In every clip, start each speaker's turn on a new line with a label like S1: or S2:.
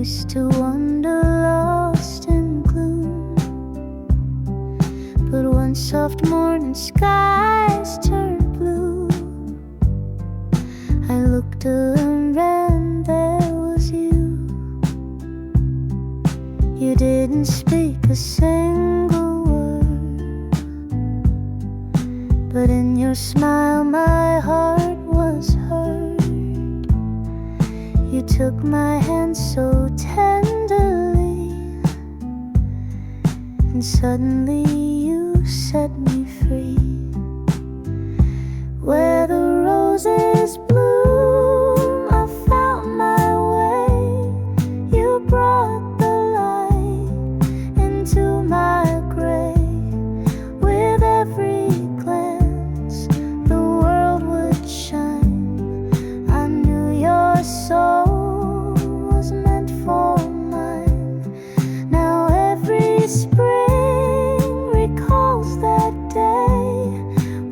S1: used to wander lost in gloom, but one soft morning skies turned blue. I looked around and there was you. You didn't speak a single word, but in your smile my heart was heard. You took my hand so tenderly, and suddenly you set me free. Where the roses bloom, I found my way. You brought the light into my gray. With every glance, the world would shine. I knew your soul was meant for mine. Now every spring recalls that day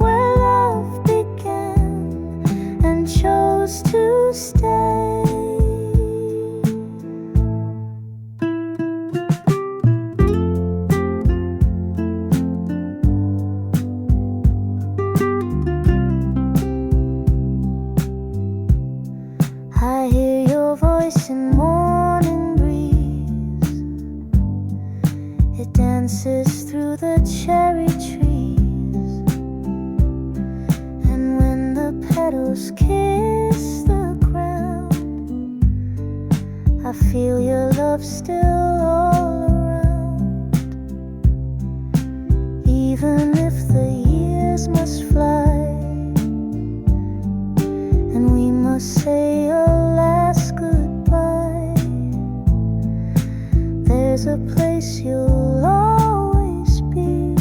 S1: where love began and chose to stay. I hear your voice in morning breeze. It dances through the cherry trees, and when the petals kiss the ground, I feel your love still all around. Even if the years must fly, and we must say a last goodbye, there's a place you'll always be,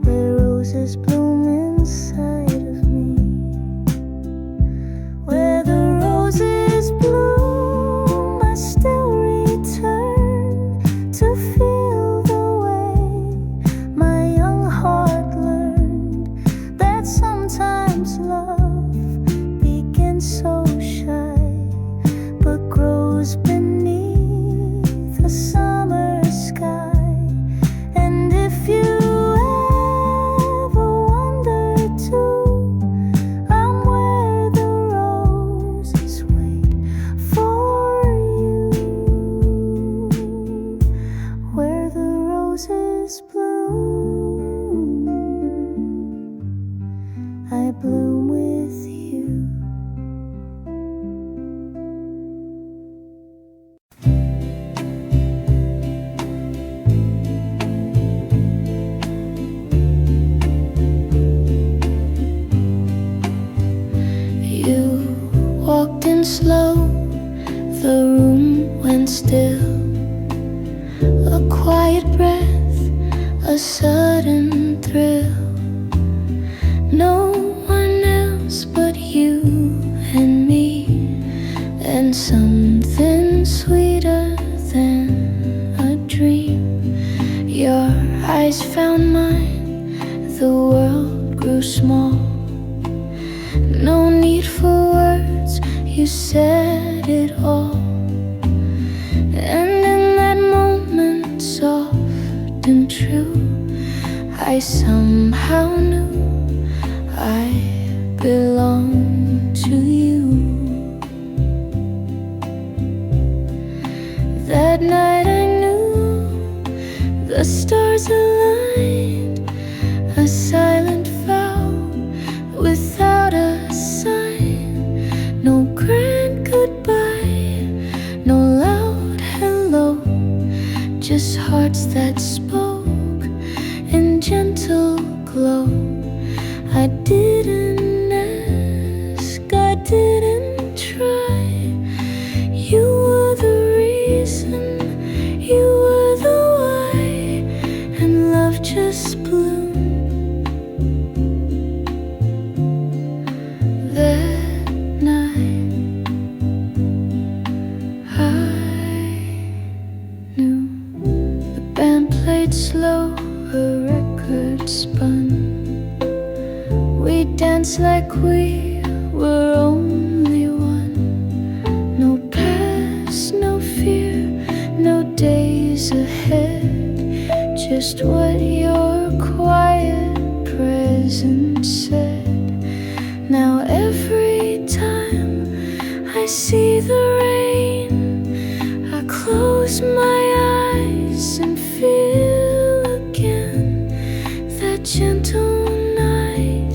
S1: where roses bloom inside of me. Where the roses bloom, I still return to feel the way my young heart learned that sometimes love begins so shy, but grows beneath a summer sky. And if you ever wonder too, I'm where the roses wait for you. Where the roses bloom, I bloom with you. You walked in slow, the room went still. A quiet breath, a sudden thrill. No one else but you and me, and something sweeter than a dream. Your eyes found mine, the world grew small. No need for words, you said it all. And in that moment, soft and true, I somehow knew I belong to you. That night I knew the stars aligned, a silent vow without a sign. No grand goodbye, no loud hello, just hearts that spoke in gentle glow. I didn't ask, I didn't try. You were the reason, you were the why, and love just bloomed. That night I knew. The band played slow, a record spun. We danced like we were only one. No past, no see the rain, I close my eyes and feel again that gentle night,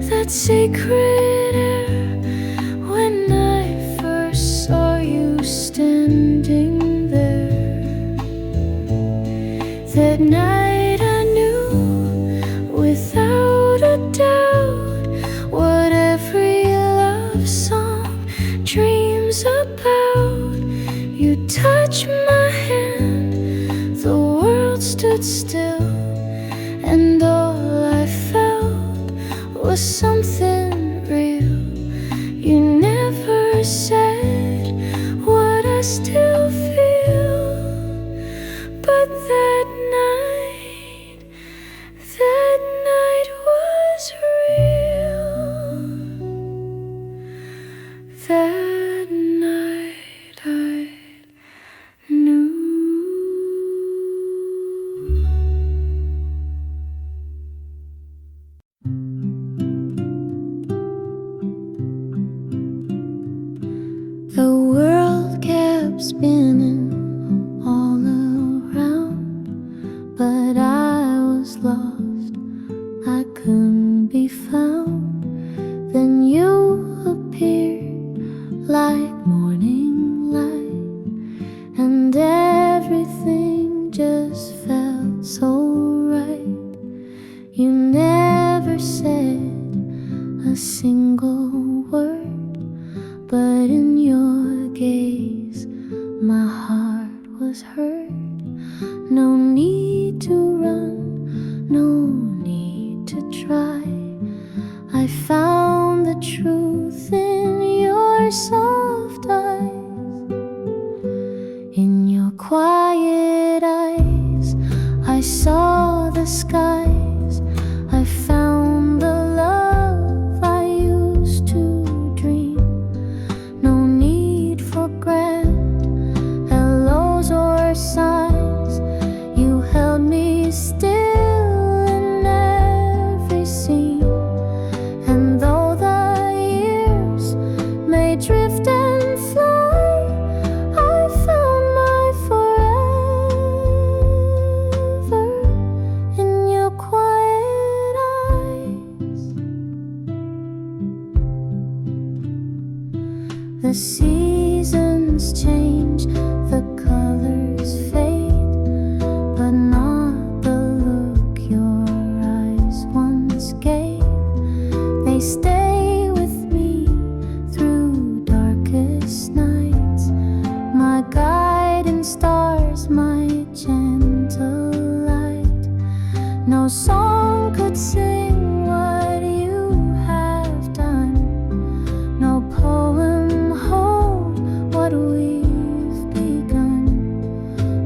S1: that sacred air. When I first saw you standing there, that night I knew without a doubt what every love song dreams about. You touched my hand, the world stood still, and all I felt was something real. You never said what I still feel, but that night was real. That night I knew. The world kept spinning all around, but I was lost, I couldn't be found. Then you appeared like morning light, and everything just felt so right. You never said a single word, but in your gaze my heart was heard. No need to run, no need to try. I found the truth in your soft eyes. In your quiet eyes I saw the skies. I found the love I used to dream. No need for grand hellos or signs. You held me still in every scene, and though the years may drift and fly, I found my forever in your quiet eyes. The seasons change, the colors fade, but not the look your eyes once gave. They stay with me through darkest nights, my guiding stars, my gentle light. No song could sing what you have done, no poem hold what we've begun.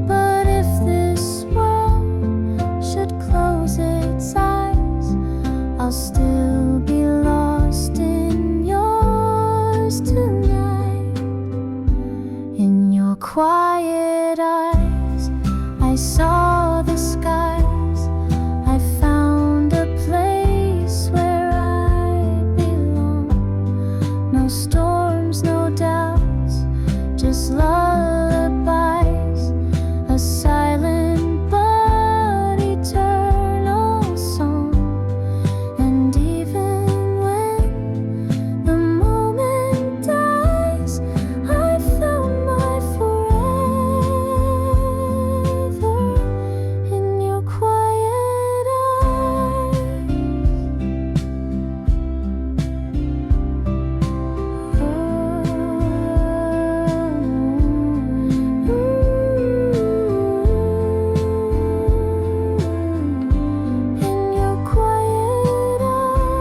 S1: But if this world should close its eyes, I'll still be lost in yours tonight. In your quiet eyes I saw the skies. I found a place where I belong. No storms, no doubts, just lullabies, a silent but eternal song. And even when the moment dies, I found my forever in your quiet eyes. In your quiet eyes,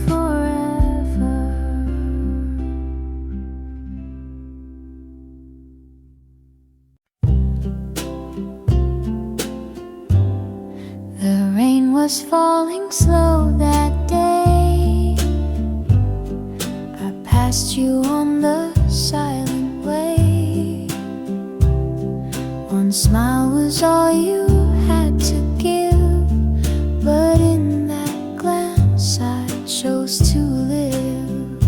S1: forever. The rain was falling slow that day. I passed you on the silent way. One smile was all you had to give, but in that glance I chose to live.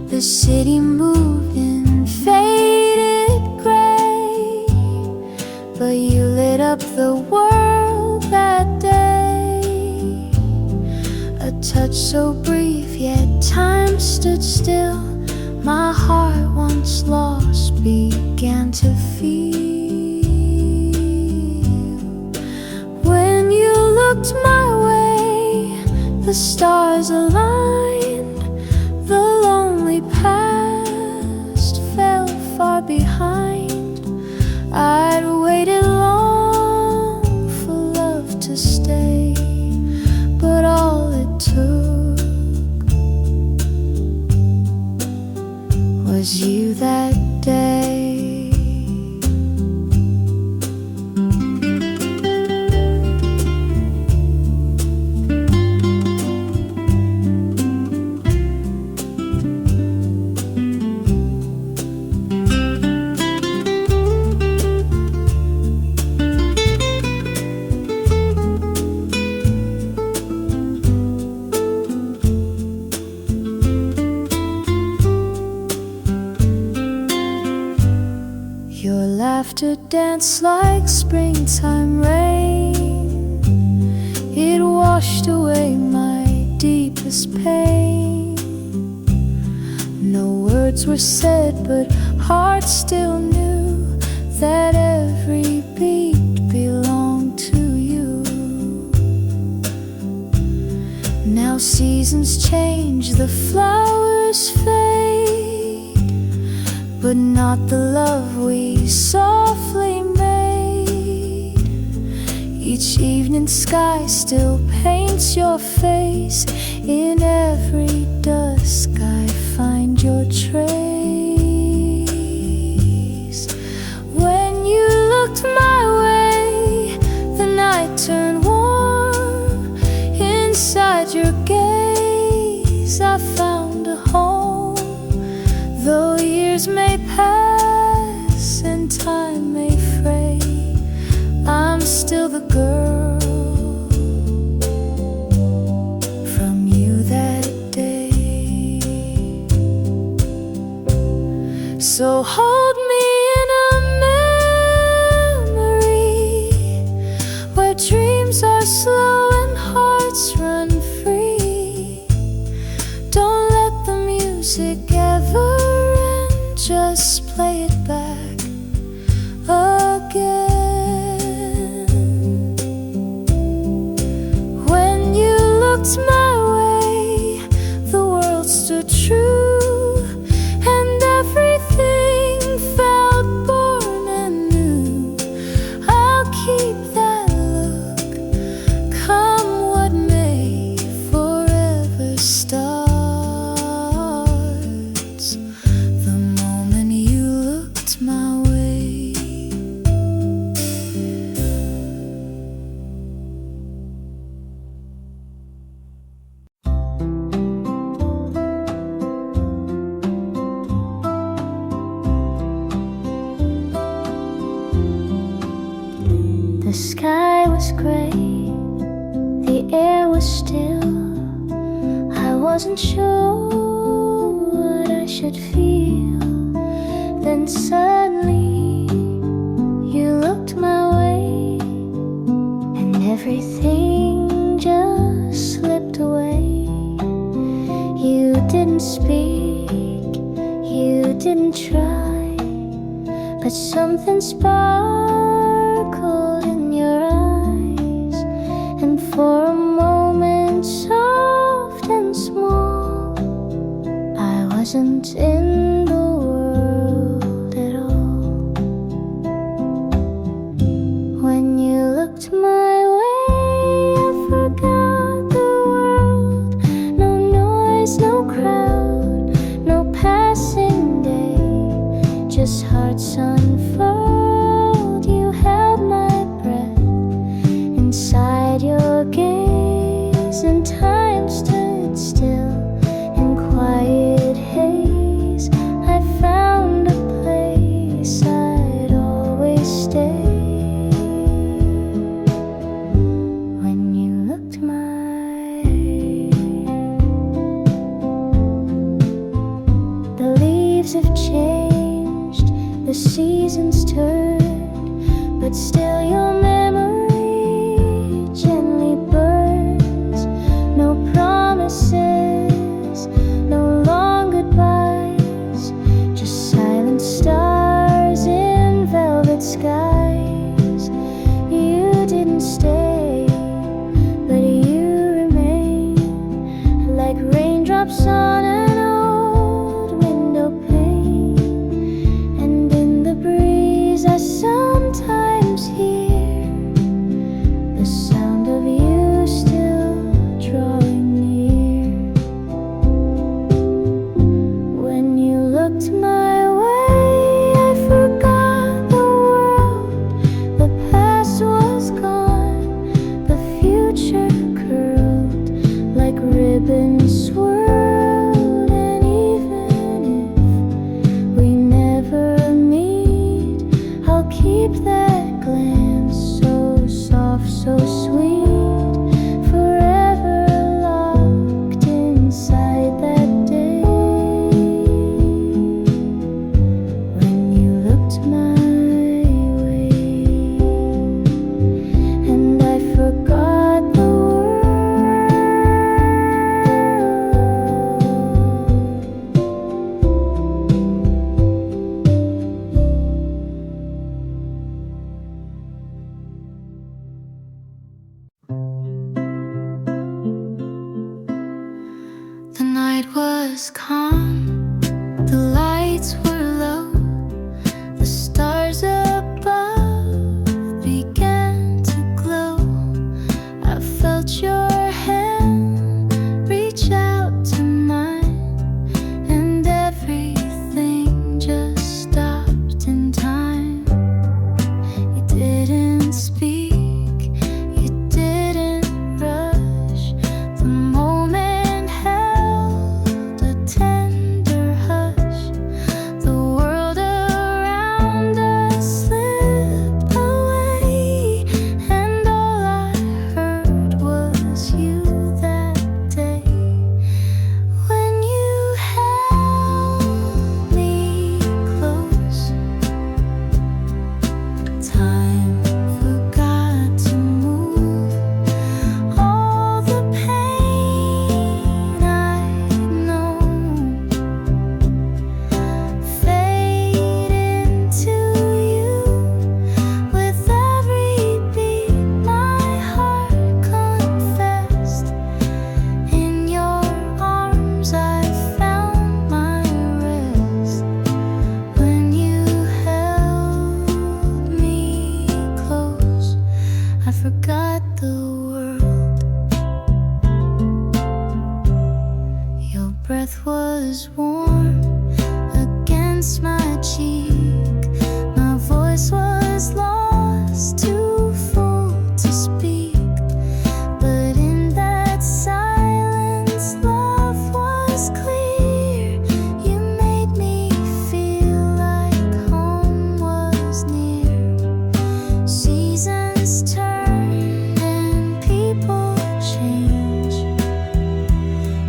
S1: The city moved in faded gray, but you lit up the world that day. A touch so brief, yet time stood still. My heart, once lost, began to feel. When you looked my way, the stars aligned. The lonely past fell far behind. I'd waited long for love to stay, but all it took was you that day. Your laughter danced like springtime rain. It washed away my deepest pain. No words were said, but hearts still knew that every beat belonged to you. Now seasons change, the flowers fade, but not the love we softly made. Each evening sky still paints your face. In every dusk I find your trace. When you looked my way, the night turned warm. Inside your gaze I found a home. Though years may pass and time may fray, I'm still the girl from you that day. So hold me in a memory where dreams are slow and hearts run free. Don't let the music ever end, just play it back again. When you looked my way, the world stood true, and everything felt born and new. I'll keep that look, come what may, forever starts the moment you looked my way. The sky was gray, the air was still. I wasn't sure what I should feel. Then suddenly you looked my way, and everything just slipped away. You didn't speak, you didn't try, but something sparkled in your eyes, and for a moment, soft and small, I wasn't in the world at all. When you looked my way, I forgot the world. No noise, no crowd, no passing day, just hearts unfurled. You held my breath inside your gaze, and time stood still in quiet haze. leaves have changed, the seasons turned, but still your memory gently burns. No promises, no long goodbyes, just silent stars in velvet skies. You didn't stay, but you remain like raindrops on an old window pane. And in the breeze I sometimes hear the sound of you still drawing near. When you looked my way, I forgot the world. The past was gone, the future curled like ribbons swirled. And even if we never meet, I'll keep that glance so soft, so sweet, forever locked inside that day. When you looked my way, and I forgot the world. The night was calm, the lights were low, the stars above began to glow. I felt your hand reach out to mine, and everything just stopped in time. You didn't speak, you didn't rush. The moment held a tender hush. The world around us slipped away, and all I heard was you that day. When you held me close, time forgot to move. All the pain I'd known fade into you. With every beat my heart confessed. In your arms I found my rest. When you held me close, I forgot the world. Your breath was warm against my cheek. My voice was lost, too full to speak. But in that silence, love was clear. You made me feel like home was near. Seasons turn and people change,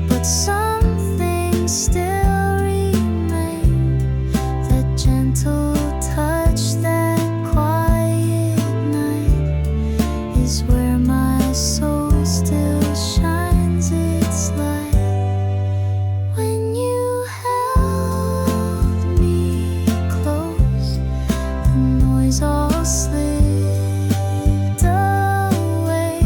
S1: but something still remains. That gentle touch, that quiet night is where my soul still shines its light. When you held me close, the noise all slipped away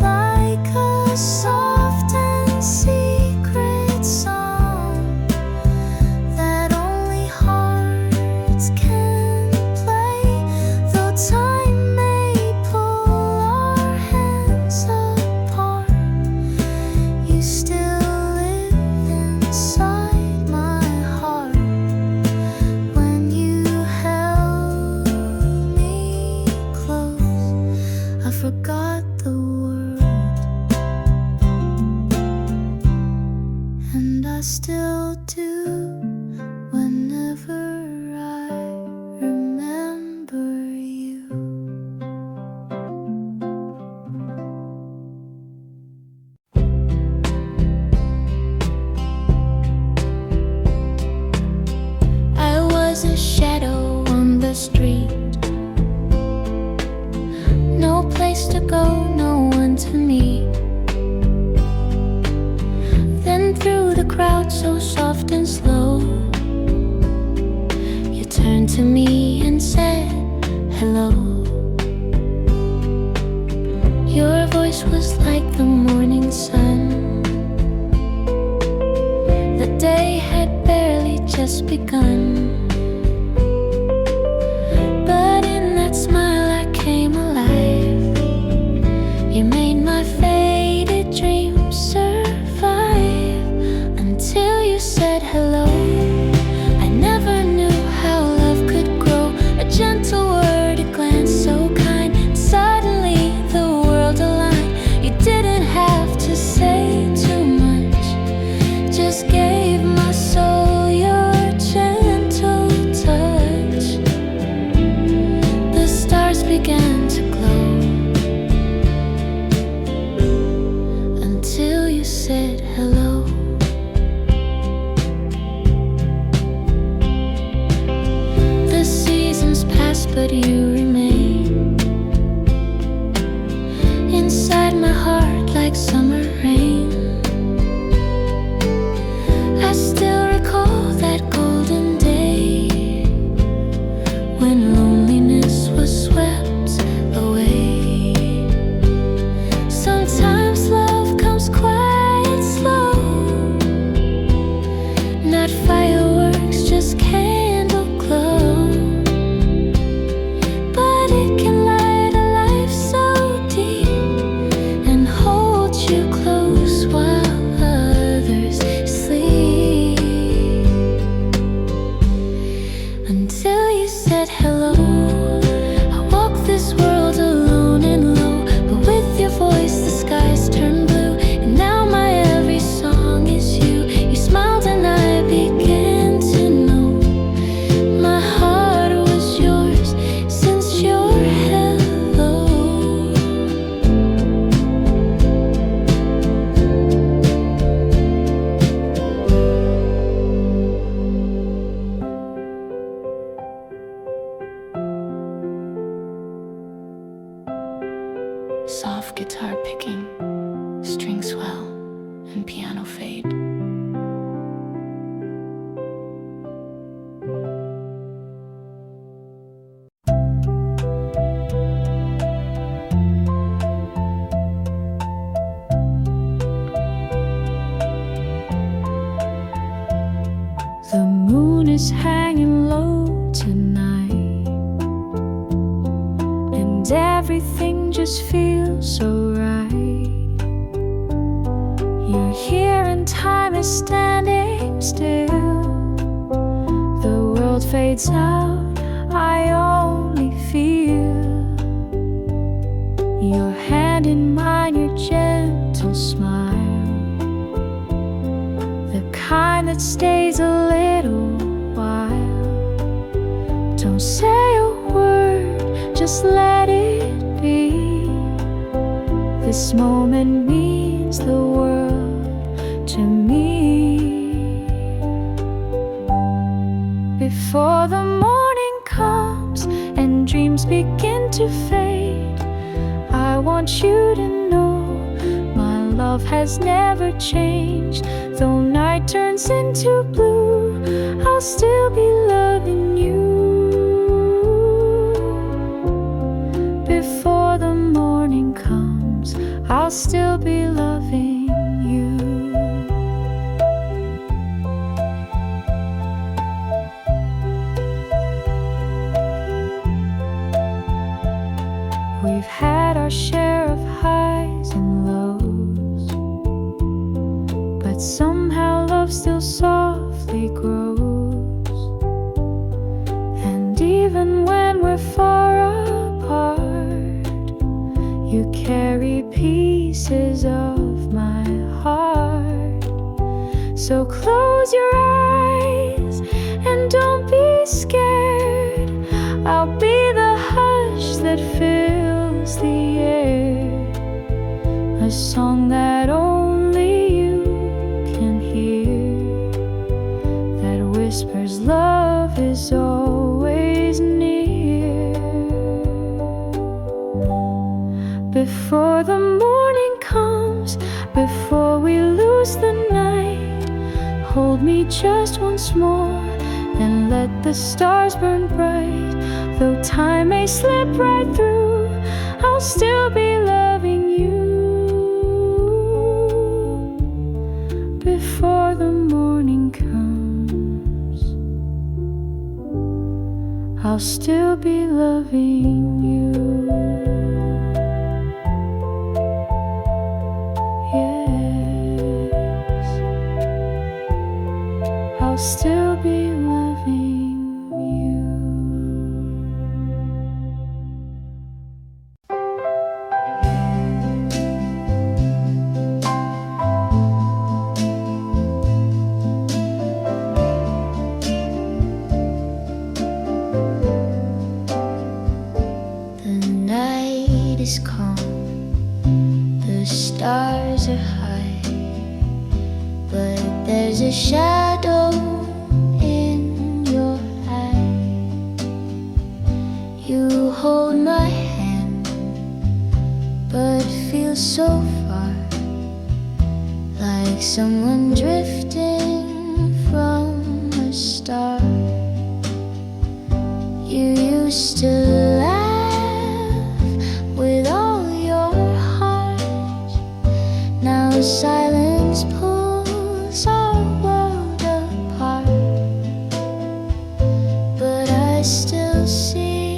S1: like a soft and secret song that only hearts can play. Though time may pull our hands apart, you still live inside my heart. When you held me close, I forgot the world, and I still do whenever I remember you. crowd so soft and slow. You turned to me and said hello. Your voice was like the morning sun. The day had barely just begun. But in that smile I came alive. You made my faded dreams survive. Until you said hello, I never knew how love could grow. A gentle word, a glance so kind, and suddenly the world aligned. You didn't have to say too much, just gave my soul your gentle touch. The stars began to glow until you said hello. The seasons pass, but you remain inside my heart like summer rain. I still recall that golden day when loneliness was swept away. Sometimes love comes quiet, slow, not fireworks, just candle glow. But it can light a life so deep and hold you close while others sleep. Until you said hello, I walk this world alone and low. But with your voice the skies turn blue, and now my every song is you. You smiled and I began to know my heart was yours since your hello. Soft guitar picking, string swell, and piano fade. The moon is hanging low tonight, and everything just feels so right. You're here and time is standing still. The world fades out, I only feel your hand in mine, your gentle smile, the kind that stays a little while. Don't say a word, just let it be. This moment means the world to me. Before the morning comes and dreams begin to fade, I want you to know my love has never changed. Though night turns into blue, I'll still be loving you. Before the morning comes, I'll still be loving you. We've had our share of highs and lows, but somehow love still softly grows. And even when we're far apart, you carry pieces of my heart. So close your eyes and don't be scared. I'll be the hush that fills the air, a song that only you can hear, that whispers love is always near. Before the morning comes, before we lose the night, me just once more, and let the stars burn bright. Though time may slip right through, I'll still be loving you. Before the morning comes, I'll still be loving you. Yes, I'll still be loving you. The night is calm, the stars are high, but there's a shadow in your eye. You hold my hand, but feel so far, like someone drifting from a star. You used to laugh with all your heart. Now silence pulls our world apart, but I still see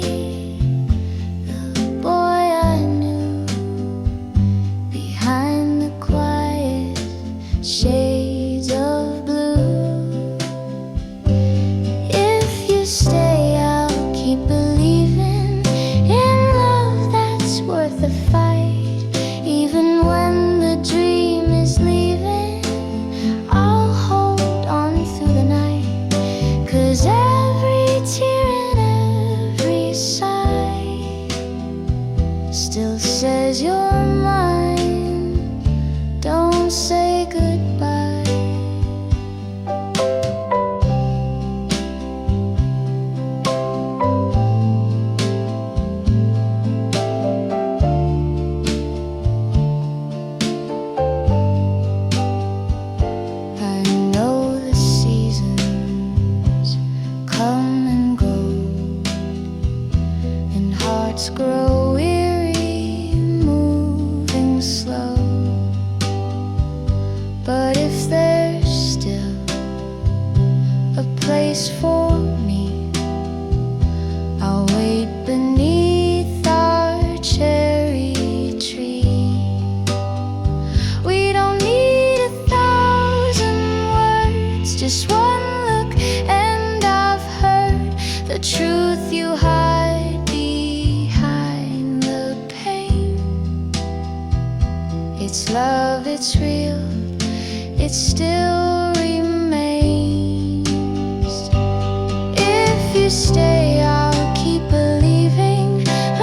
S1: the boy I knew behind the quiet shades of blue. If you stay, I'll keep believing in love that's worth the fight. Even when the dream is leaving, I'll hold on through the night. 'Cause every tear and every sigh still says you're mine. Don't say goodbye. I know the seasons come and go, and hearts grow weary, moving slow. But if there's still a place for me, I'll wait beneath our cherry tree. We don't need 1,000 words, just one look, and I've heard the truth you hide behind the pain. It's love, it's real, it still remains. If you stay, I'll keep believing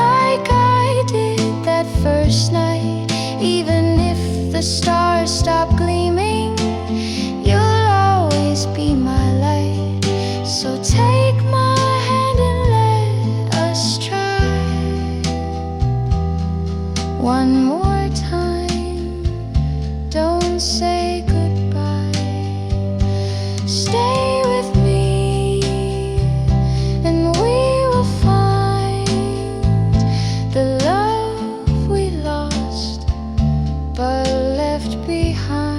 S1: like I did that first night. Even if the stars stop gleaming, you'll always be my light. So take my hand and let us try one more time. Don't say goodbye. Stay with me, and we will find the love we lost but left behind.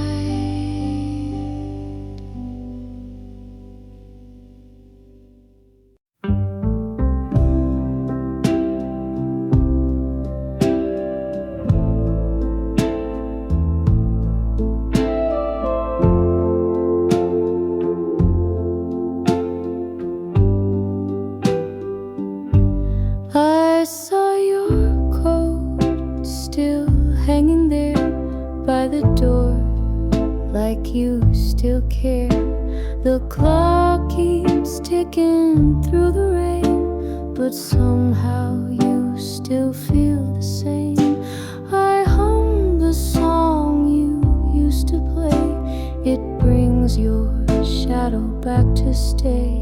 S1: I saw your coat still hanging there by the door, like you still care. The clock keeps ticking through the rain, but somehow you still feel the same. I hum the song you used to play. It brings your shadow back to stay.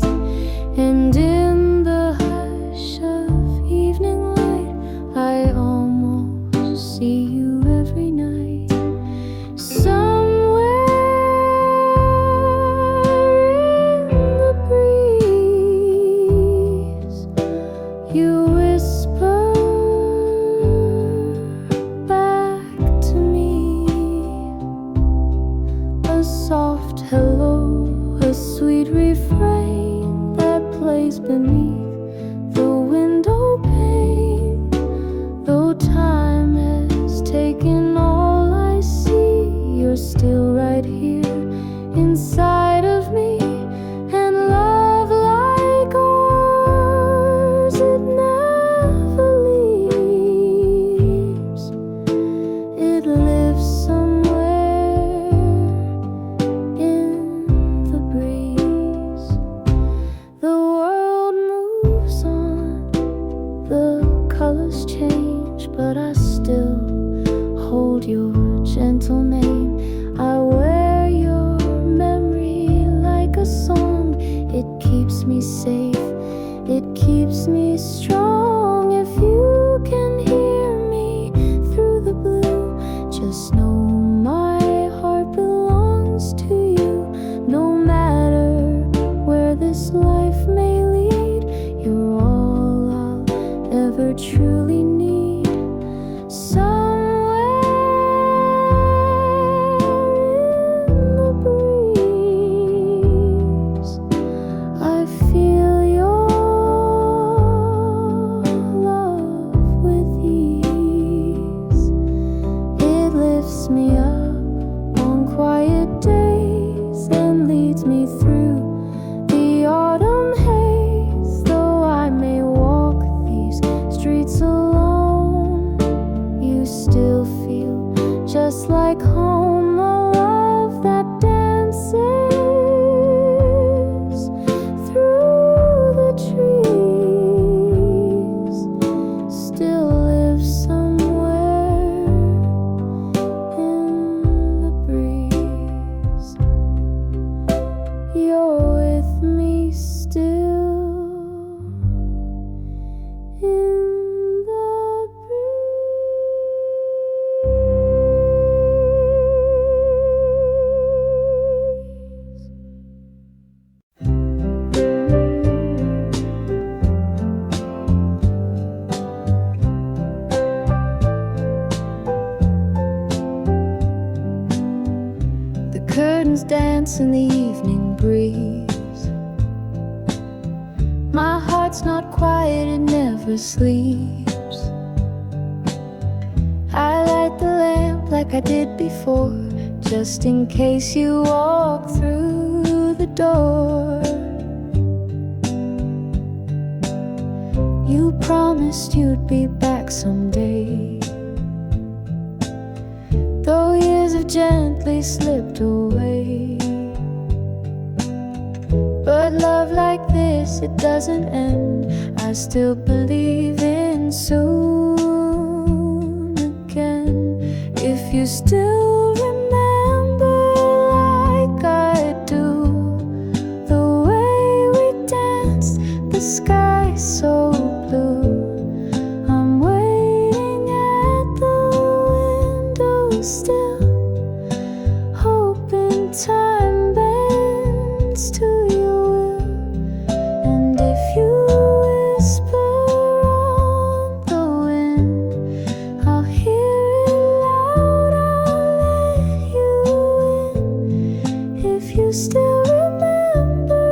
S1: And in the hush of evening light, I almost see you every night. Somewhere soft hello, a sweet refrain that plays beneath the window pane. Though time has taken all I see, you're still right here inside of me. And love like ours, it never leaves. It lives somewhere in the breeze. The world moves on, the colors change, but I still hold your gentle name. I wear your memory like a song. It keeps me safe, it keeps me strong. If you can hear me through the blue, just know my heart belongs to you. No matter where this life may lead, you're all I'll ever truly need. Somewhere in the breeze, I feel your love with ease. It lifts me up on quiet days and leads me through the autumn haze. Though I may walk these streets alone, you still feel just like home. A love that dances through the trees still lives somewhere in the breeze. You're with me still in the The curtains dance in the evening breeze. My heart's not quiet, it never sleeps. I light the lamp like I did before, just in case you walk through the door. You promised you'd be back someday, though years have gently slipped away. But love like this, it doesn't end. I still believe in soon again. If you still remember like I do, the way we danced, the sky so blue. I'm waiting at the window still, hoping time bends to your will. And if you whisper on the wind, I'll hear it loud, I'll let you in. If you still remember,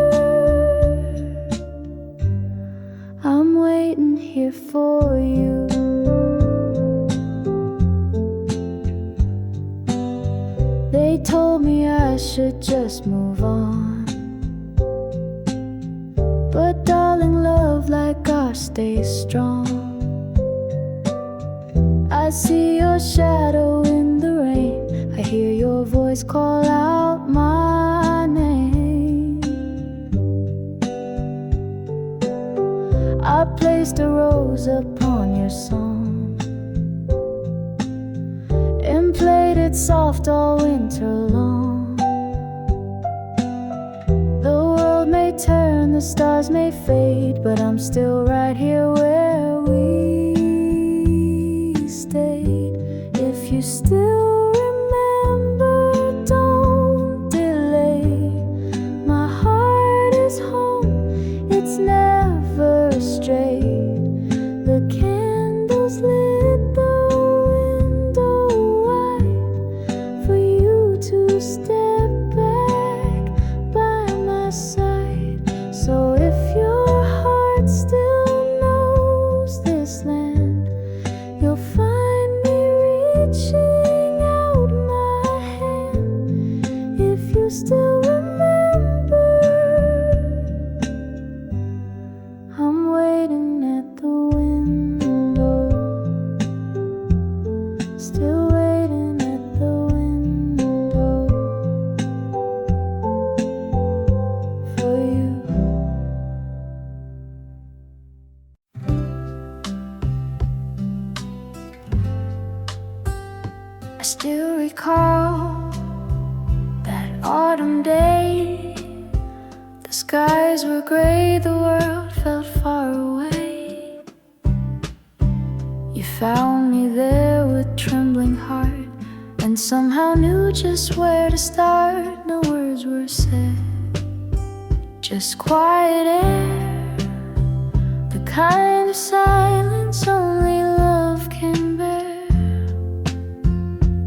S1: I'm waiting here for you. They told me I should just move on, but darling, love like ours stays strong. I see your shadow in the rain, I hear your voice call out my name. I placed a rose upon your song and played it soft all winter long. The world may turn, the stars may fade, but I'm still right here where we stayed. If you still remember, don't delay. My heart is home, it's never strayed. The candles lit the window wide for you to step still remember. I'm waiting at the window, still waiting at the window for you. I still recall that autumn day. The skies were gray, the world felt far away. You found me there with trembling heart, and somehow knew just where to start. No words were said, just quiet air, the kind of silence only love can bear.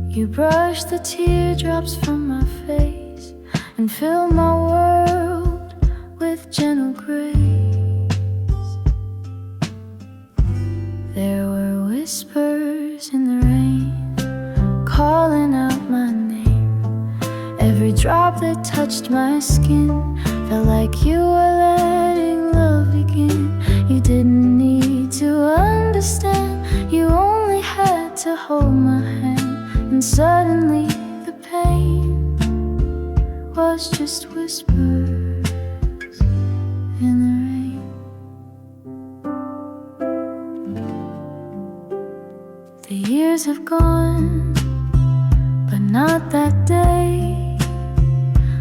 S1: You brushed the teardrops from my face and filled my world with gentle grace. There were whispers in the rain, calling out my name. Every drop that touched my skin felt like you were letting love begin. You didn't need to understand, you only had to hold my hand. And suddenly the pain was just whispers in the rain. The years have gone, but not that day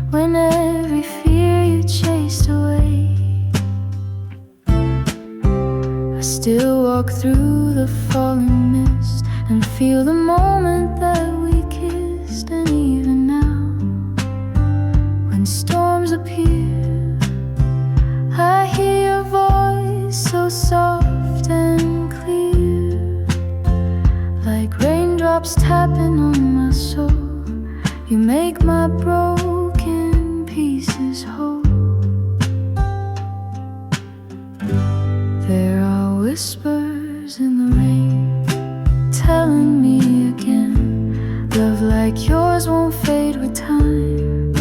S1: when every fear you chased away. I still walk through the falling mist and feel the moment that we kissed. And even now, when storms appear, I hear your voice so soft and clear, like raindrops tapping on my soul. You make my broken pieces whole. There are whispers in the rain, telling me again, love like yours won't fade with time.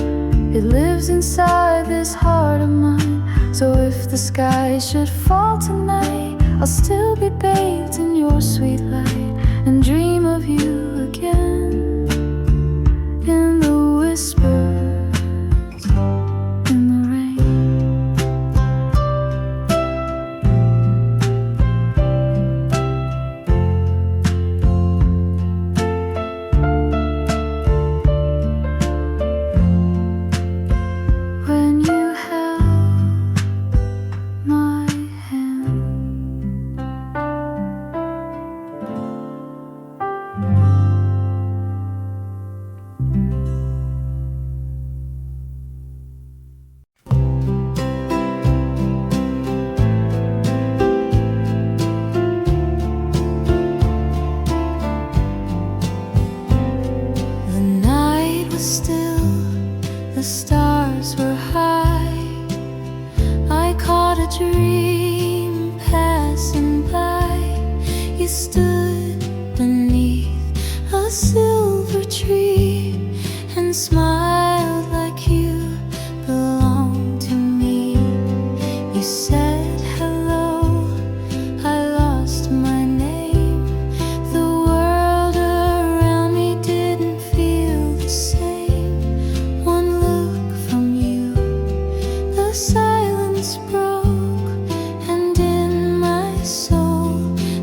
S1: It lives inside this heart of mine. So if the sky should fall tonight, I'll still be bathed in your sweet light and dream of you again in the whispers in the rain. When you held my hand, the night was still, the stars were high. I caught a dream passing by. You stood beneath a silver tree and smiled like you belonged to me. You said hello, I lost my name. The world around me didn't feel the same. One look from you, the silence broke, and in my soul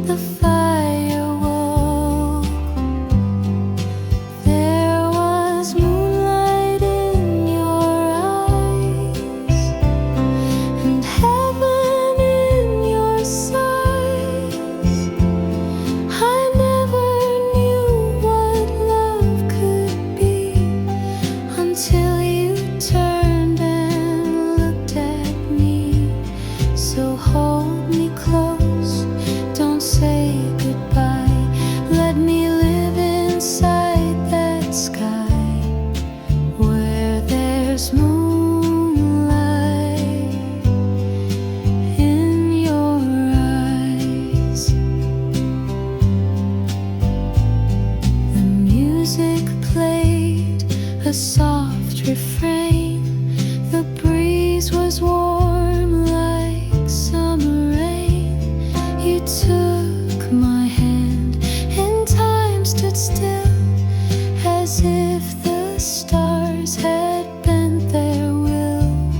S1: the fire woke. There was moonlight in your eyes, and heaven in your sighs. I never knew what love could be until you turned and looked at me. So hold me close, don't say goodbye. Let me live inside that sky where there's moonlight in your eyes. The music played a soft soft refrain. The breeze was warm like summer rain. You took my hand and time stood still, as if the stars had bent their will.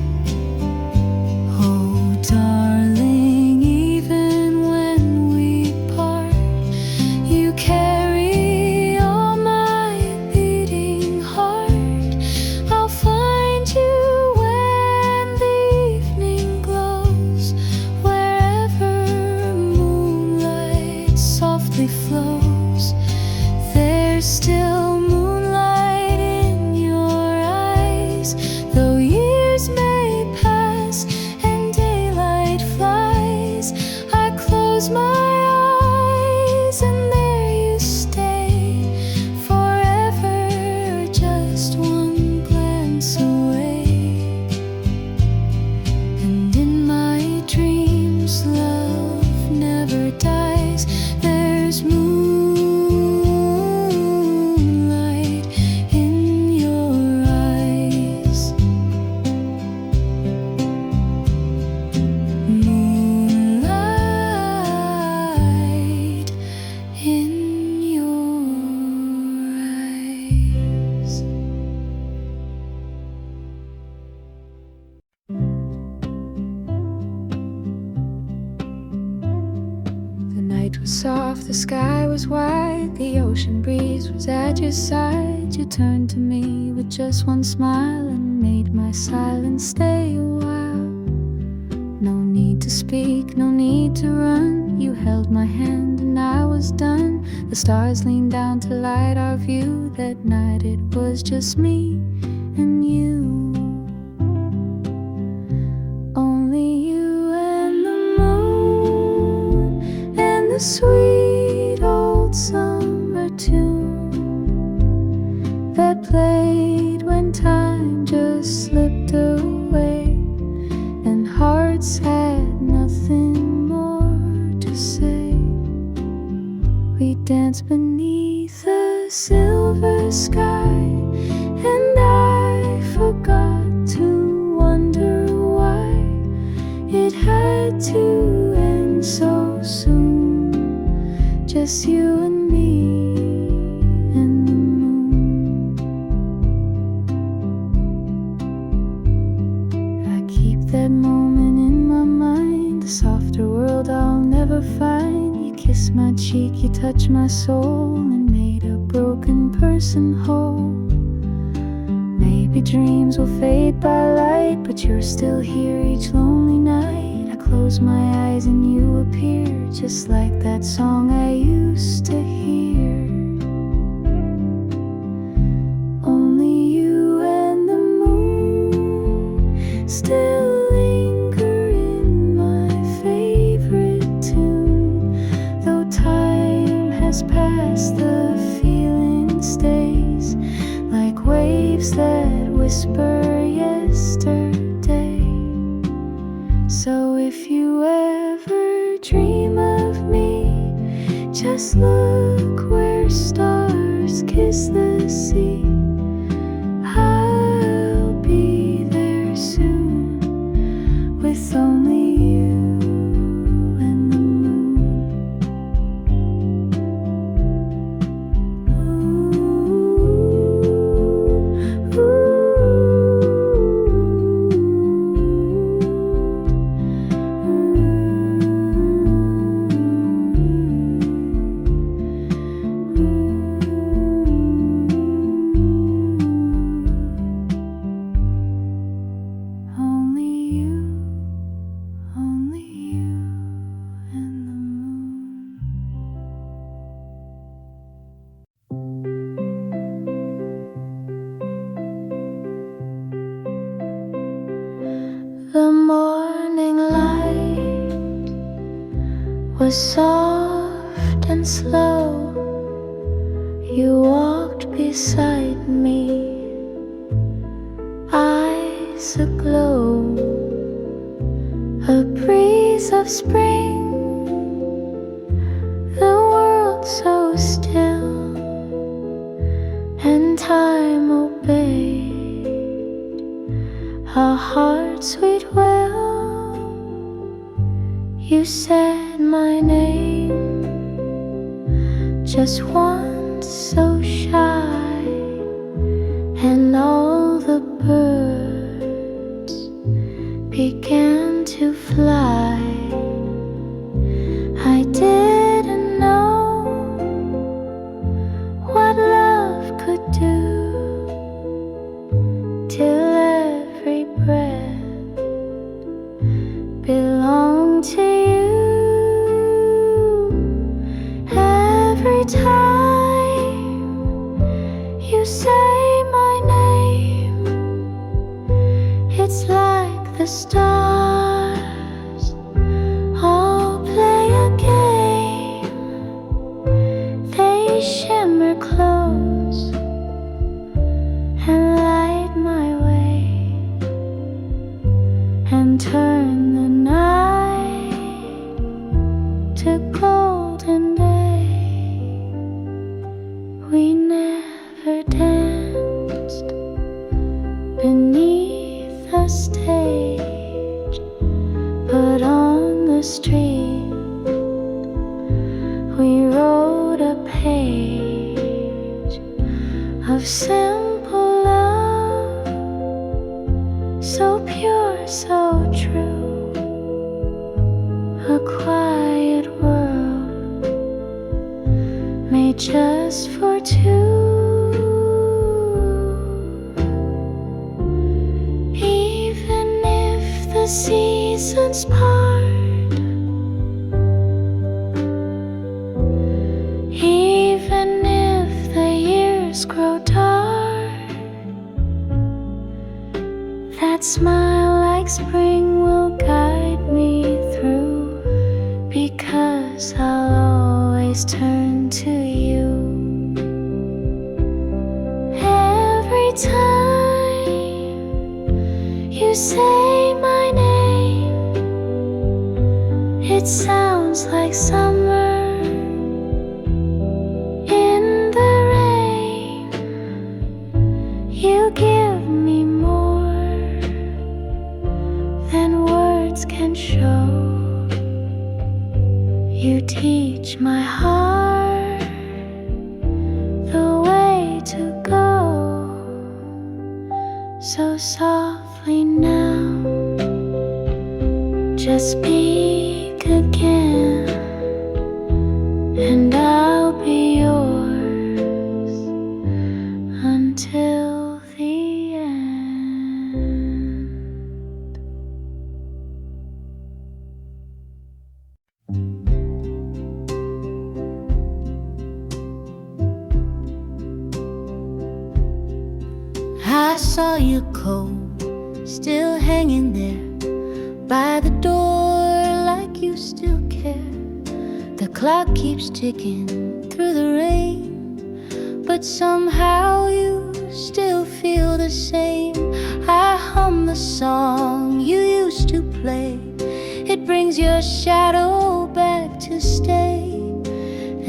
S1: Oh darling, even when we part, you carry all my beating heart. I'll find you when the evening glows, wherever moonlight softly flows. There's still moonlight in your eyes, though years may pass and daylight flies. I close my eyes and there you stay, forever, just one glance away. And in my dreams, love never dies. There's moonlight in your eyes. Moonlight in your eyes. The night was soft, the sky was wide, the ocean breeze was at your side. You turned to me with just one smile and made my silence stay a while. No need to speak, no need to run. You held my hand and I was done. The stars leaned down to light our view. That night it was just me and you. Only you and the moon and the sweet old summer tune that played when time just slipped away and hearts had nothing more to say. We danced beneath a silver sky, and I forgot to wonder why it had to end so soon. Just you and me and the moon. I keep that moment in my mind, a softer world I'll never find. You kissed my cheek, you touched my soul, and made a broken person whole. Maybe dreams will fade by light, but you're still here each lonely night. I close my eyes and you appear, just like that song I used to hear. Only you and the moon still linger in my favorite tune. Though time has passed, the feeling stays, like waves that whisper yesterday. So if you ever dream of me, just look where stars kiss the sea. I'll be there soon, with only you and the moon. Ooh, ooh. Only you and the moon. The morning light was soft and slow. You walked beside me, eyes aglow, a breeze of spring, the world so still, and time obeyed. a heart sweet will. You said my name just once, so shy, and all the birds began to fly. I didn't know what love could do till every breath belonged to you. Every time you say my name, it's like the stars all play a game. They shimmer close and light my way, and turn the night to golden day. We never danced beneath a stage, but on the street we wrote a page of simple love, so pure, so true. A quiet world made just for two. Even if the seasons part, even if the years grow dark, that smile like spring will guide me through, because I'll always turn to you. Every time you say my name, it sounds like summer in the rain. You give me more than words can show. You teach my heart the way to go. So softly now, just speak again, and I'll be yours until the end. I saw your coat still hanging there by the door, like you still care. The clock keeps ticking through the rain, but somehow you still feel the same. I hum the song you used to play. It brings your shadow back to stay.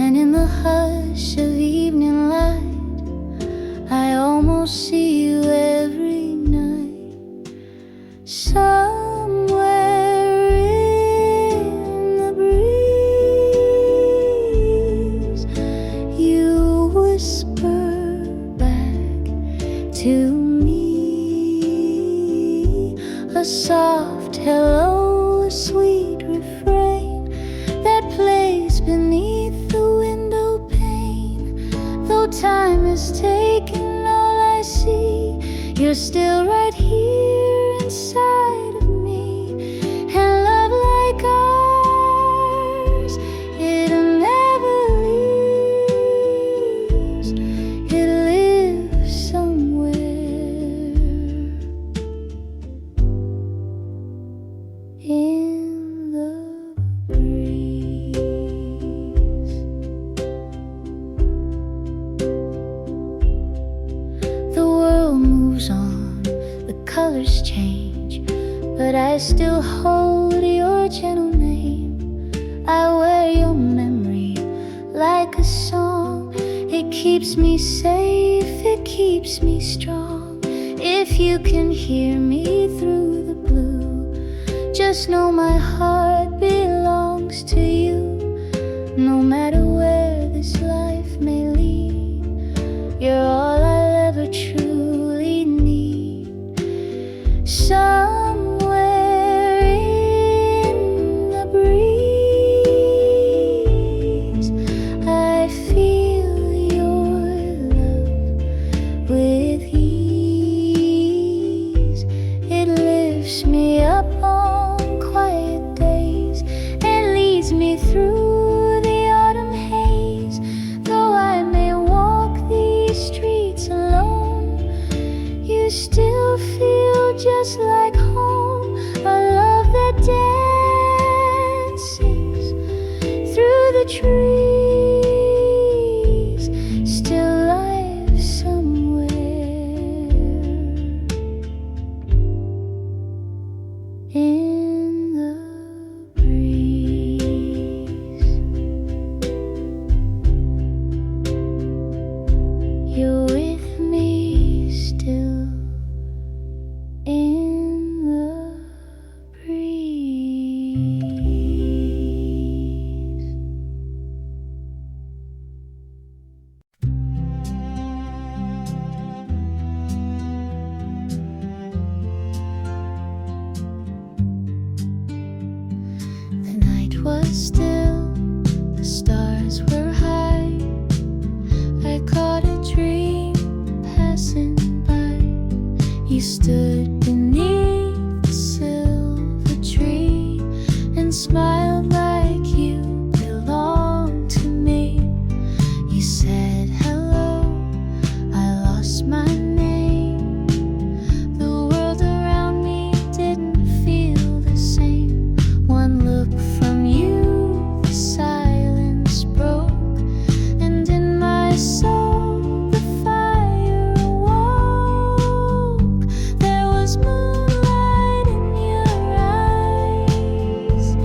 S1: And in the hush of evening light, I almost see you every night. Somewhere in the breeze, you whisper back to me a soft hello, a sweet refrain that plays beneath the window pane. Though time is taking all I see, you're still right here inside of me. And love like ours, it'll never leaves. It lives somewhere in the breeze. The world moves on, the colors change, but I still hold your gentle name. I wear your memory like a song. It keeps me safe, it keeps me strong. If you can hear me through the blue, just know my heart belongs to you. No matter where this life may lead, you're all I'll ever truly need. Somewhere in the breeze, I feel your love with ease. It lifts me up on quiet days and leads me through the autumn haze. Though I may walk these streets alone, you still feel just like home. A love that dances through the trees, still lives somewhere in the breeze. You're with me still in the breeze. The night was still, the stars were high. I caught a dream passing by. You stood beneath the silver tree and smiled like you belonged to me. You said hello, I lost my name. The world around me didn't feel the same. One look from you, the silence broke, and in my soul the fire awoke. There was moonlight in your eyes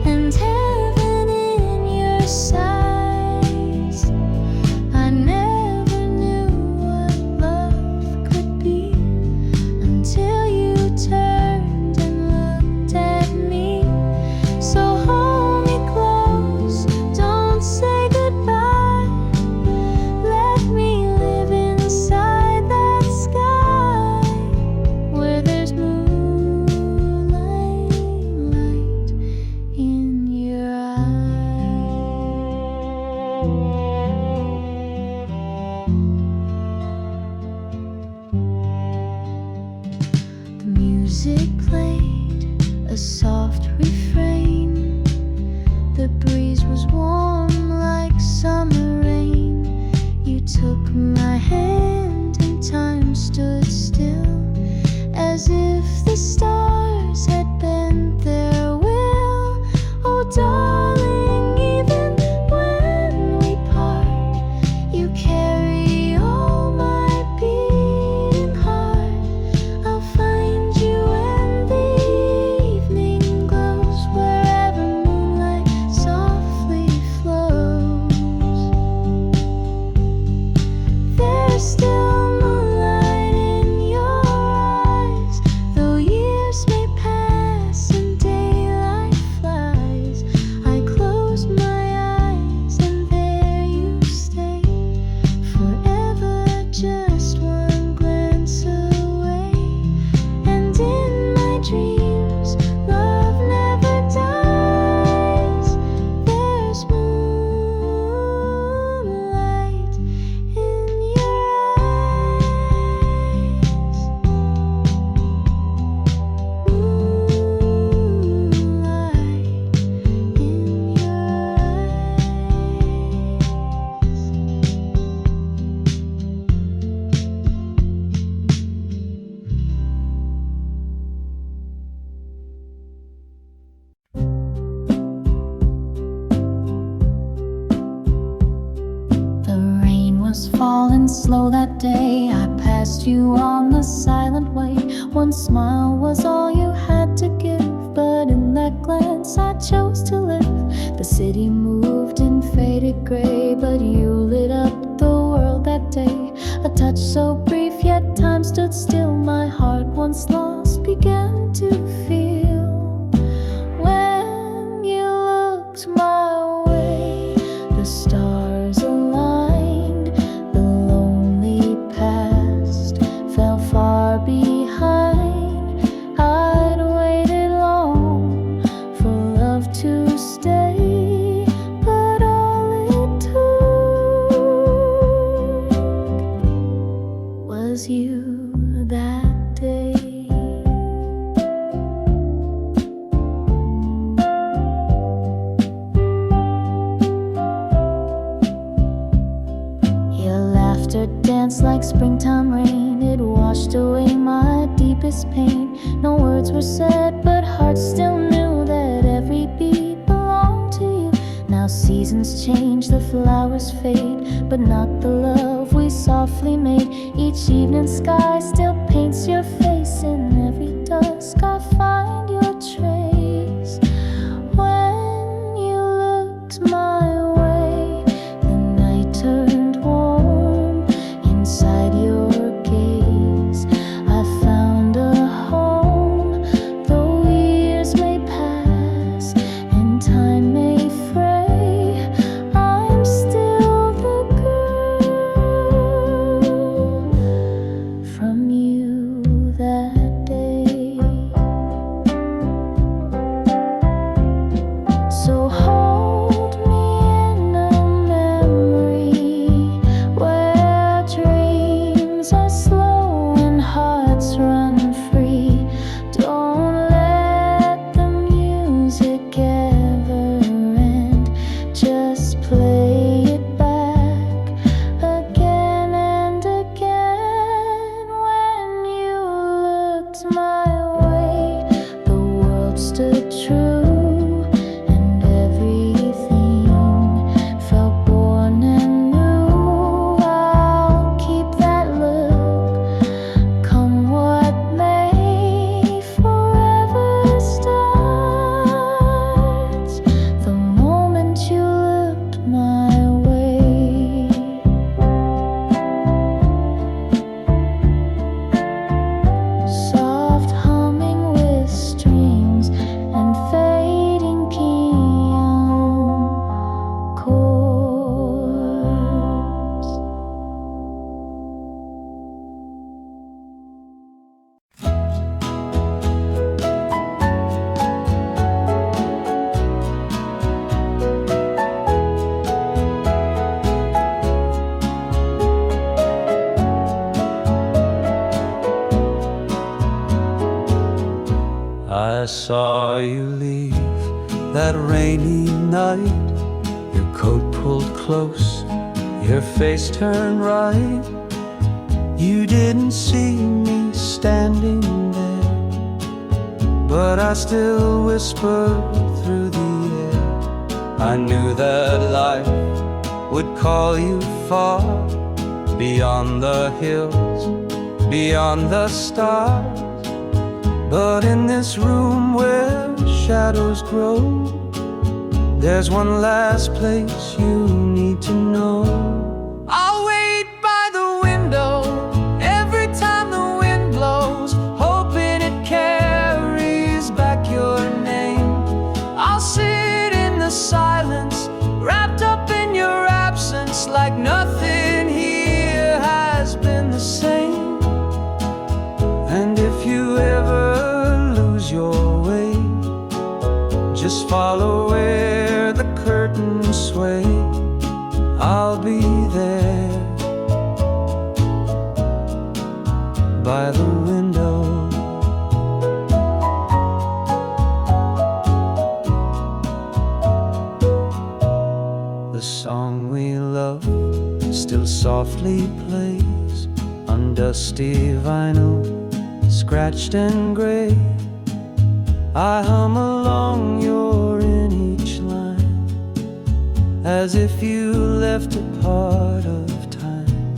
S1: and heaven in your sighs. I never knew what love could be until you turned and looked at me. So hold me close, don't say goodbye. Let me live inside that sky where there's moonlight light in your eyes. The music played a soft refrain. The breeze was warm like summer rain. You took my hand and time stood still, as if the stars had bent their will. Oh darling, even when we part, you carry all my beating heart. I'll find you when the evening glows, wherever moonlight softly flows. There's still moonlight in your eyes, though years may pass and daylight flies. I close my eyes and there you stay, forever just one glance away. And in my dreams, love never dies. There's moonlight in your eyes. Moonlight in your The rain was falling slow that day. I passed you on the silent way. One smile was all you had to give, but in that glance I chose to live. The city moved in faded gray, but you lit up the world that day. A touch so brief, yet time stood stood still, my heart once lost began to feel. When you looked my way, the stars aligned, the lonely past fell far behind. I'd waited long for love to stay, but all it took was you that day. Your laughter danced like springtime rain. It washed away my deepest pain. No words were said, but hearts still knew that every beat belonged to you. Now seasons change, the flowers fade, but not the love we softly made. Each evening sky still paints your face. In every dusk I find your trace. When you looked my way, the night turned warm. Inside your gaze I found a home. Though years may pass and time may fray, I'm still the girl from you that day. So hold me in a memory where dreams are slow and hearts run free. Don't let the music ever end. Just play it back again and again. When you looked my way, the world stood true, and everything felt born and new. I'll keep that look, come what may. Forever starts the moment you looked my way. Soft humming with strings and fading piano chords.
S2: I saw you leave that rainy night, your coat pulled close, your face turned right. You didn't see me standing there, but I still whispered through the air. I knew that life would call you far, beyond the hills, beyond the stars. But in this room where shadows grow, there's one last place you need to know. I'll wait by the window every time the wind blows, hoping it carries back your name. I'll sit in the silence, wrapped up in your absence, like nothing here has been the same. And if you ever lose your way, just follow where the curtains sway. I'll be there by the window. The song we love still softly plays on dusty vinyl, scratched and gray. I hum along, you're in each line, as if you left a part of time.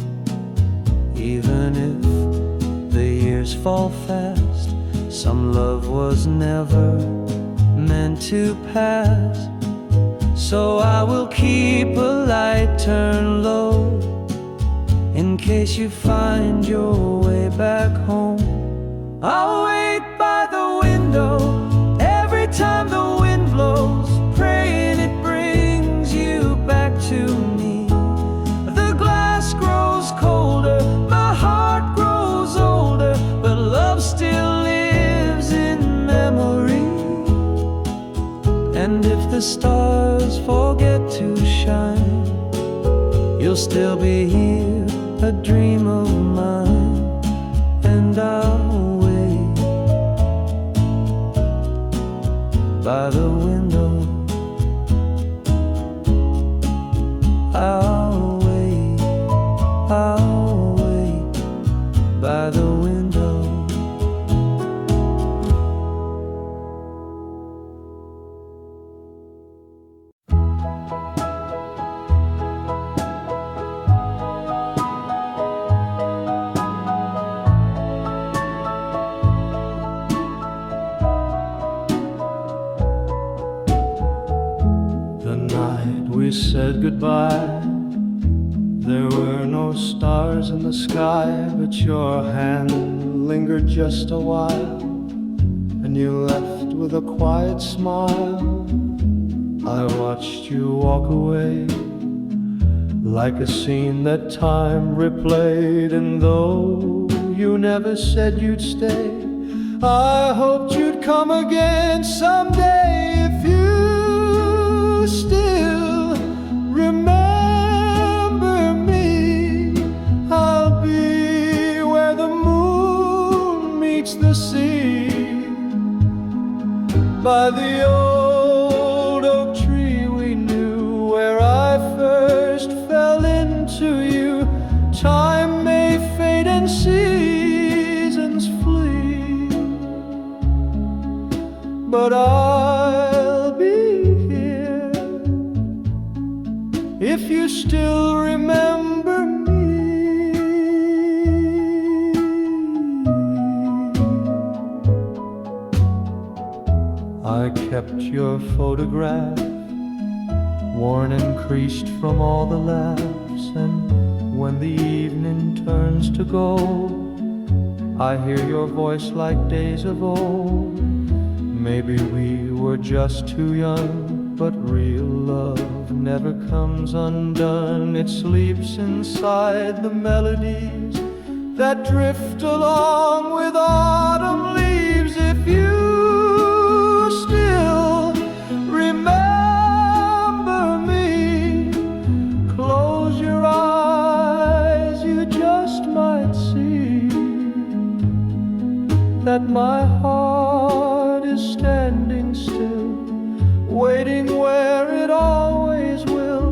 S2: Even if the years fall fast, some love was never meant to pass. So I will keep a light turned low in case you find your way back home. I'll wait by the window every time the wind blows, praying it brings you back to me. The glass grows colder, my heart grows older, but love still lives in memory. And if the stars forget to shine, you'll still be here, a dream of mine. And I'll wait by the window. I'll wait by the window. We said goodbye. There were no stars in the sky, but your hand lingered just a while, and you left with a quiet smile. I watched you walk away, like a scene that time replayed, and though you never said you'd stay, I hoped you'd come again someday. If you still remember me, I'll be where the moon meets the sea, by the old oak tree we knew, where I first fell into you. Time may fade and seasons flee, but I'll be here if you still remember me. I kept your photograph, worn and creased from all the laughs, and when the evening turns to gold, I hear your voice like days of old. Maybe we were just too young, but real love never comes undone. It sleeps inside the melodies that drift along with autumn leaves. If you still remember me, close your eyes, you just might see that my heart is standing still, waiting where it always will.